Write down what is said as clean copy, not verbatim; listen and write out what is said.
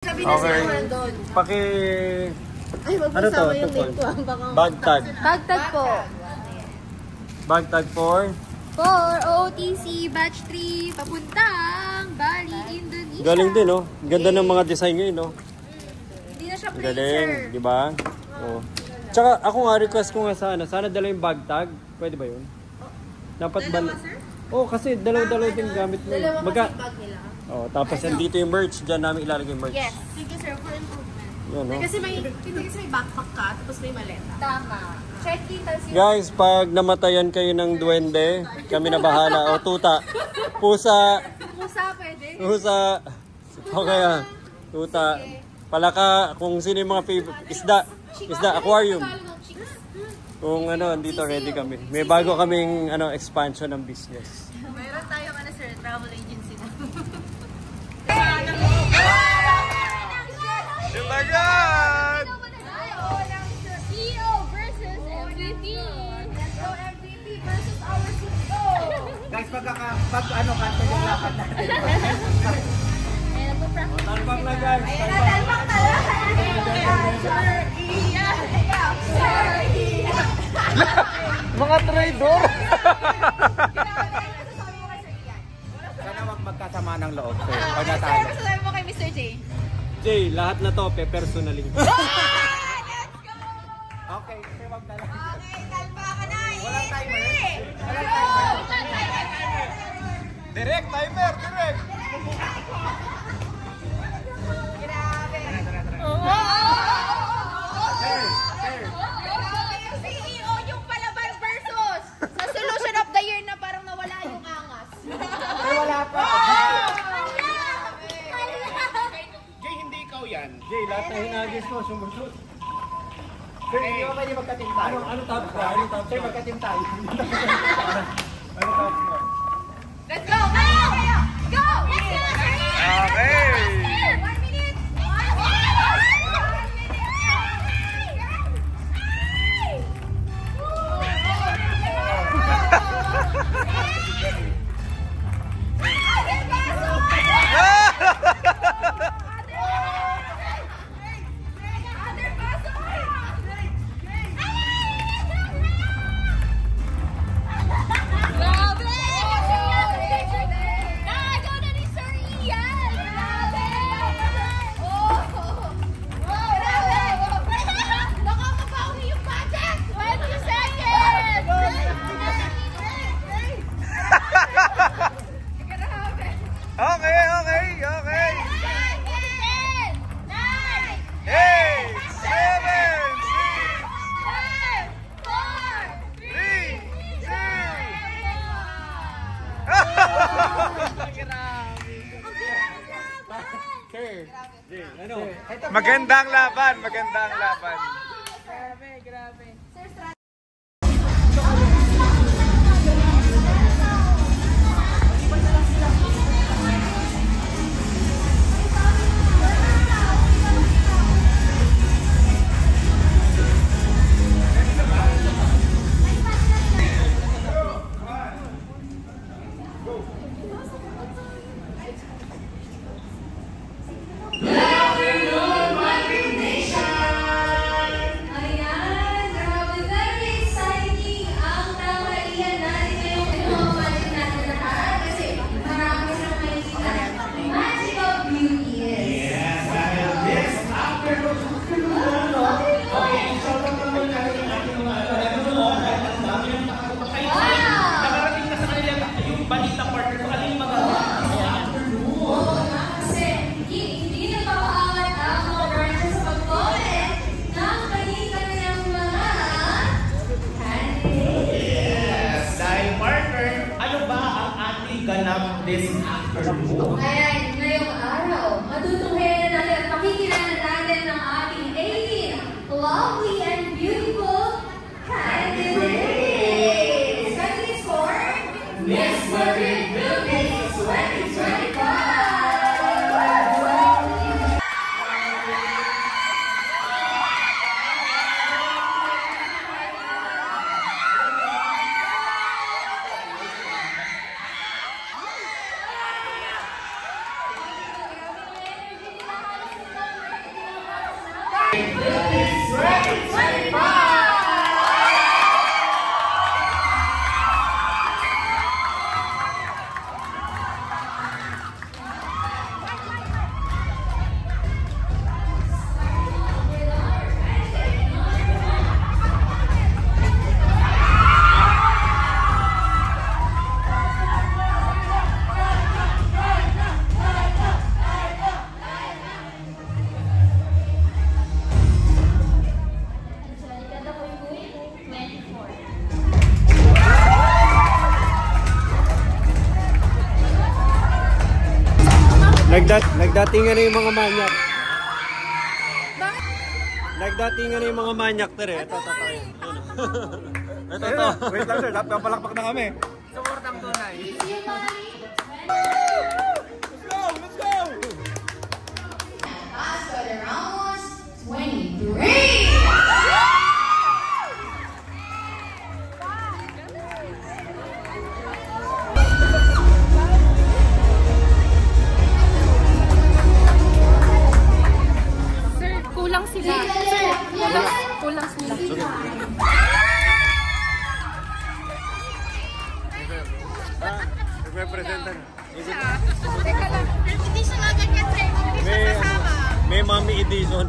Sabi na siya doon. Paki... Ay, wag mo sama yung name ko. Bag tag. Bag tag po. Bag tag for? For OOTC Batch 3, papuntang Bali, Indonesia. Galing din, no? Ganda ng mga design ngayon, no? Hindi na siya placer. Galing, di ba? Oh. Tsaka ako nga, request ko nga sana dala yung bag tag. Pwede ba yun? Dapat ba? Oh, kasi dalaw-dalaw din gamit mo. Dalawa kasi bag nila. Oh, tapos nandito yung merch. Diyan namin ilalagay yung merch. Yes. Sige sir, for improvement. Yun, no? Kasi may backpack ka, tapos may maleta. Tama. Check details yun. Guys, pag namatayan kayo ng duwende, kami na bahala. O tuta. Pusa. Pusa pwede. Pusa. Okay ah. Tuta. Palaka. Kung sino yung mga favorite. Isda. Isda. Aquarium. Kung ano, andito ready kami. May bago kaming expansion ng business. Meron tayong sir, travel agency na. Silagan! CEO versus MVP. Let's go MVP versus our CEO. Guys, cancel yung lakad natin. Ayan, nagpo-practice. Talbak na guys. Ayan na, talbak na lang. Sir Ian. Sir Ian. Mga traidor! Sana wag magkasama ng loob, sir. Pag Sir, natalo. masasabi mo kay Mr. J? Jay, lahat na to, personally. Let's go! Okay, sir, wag na lang. Okay, talbakan na. Walang timer. Walang timer. Direct, timer, direct! Grabe. Yung CEO yung palaban versus sa solution of the year na parang nawala yung angas. Ay, wala pa. Jay, hindi ikaw yan. Jay, lahat na hinagis mo, sumusot. Sir, hindi mo pwede magka-team tayo. Ano top ka? Ano top Sir, ka? magka-team tayo. Ano top mo? Let's go! Go! Go! Let's go! Okay! 1 minute! Sir, Magandang laban, magandang laban. Grabe, grabe. This afternoon. Ayan, ngayong araw, matutunghayan natin at pakikilala natin ng ating 18 lovely and beautiful candidates. Candidates for Miss Madrid Philippines 2025! Nagdatingan na yung mga manyak. Nagdatingan na yung mga manyak, tere. Ito. Ito. Wait lang sir, dapat palakpak na kami. Supportang tunay. Let's go! Pasco de Ramos, 23. Kulang sila. Sir, kulang sila. Nagpe-presenta na. Teka lang. Hindi siya nga ganyan, sir. Hindi siya kasama. May mommy edition.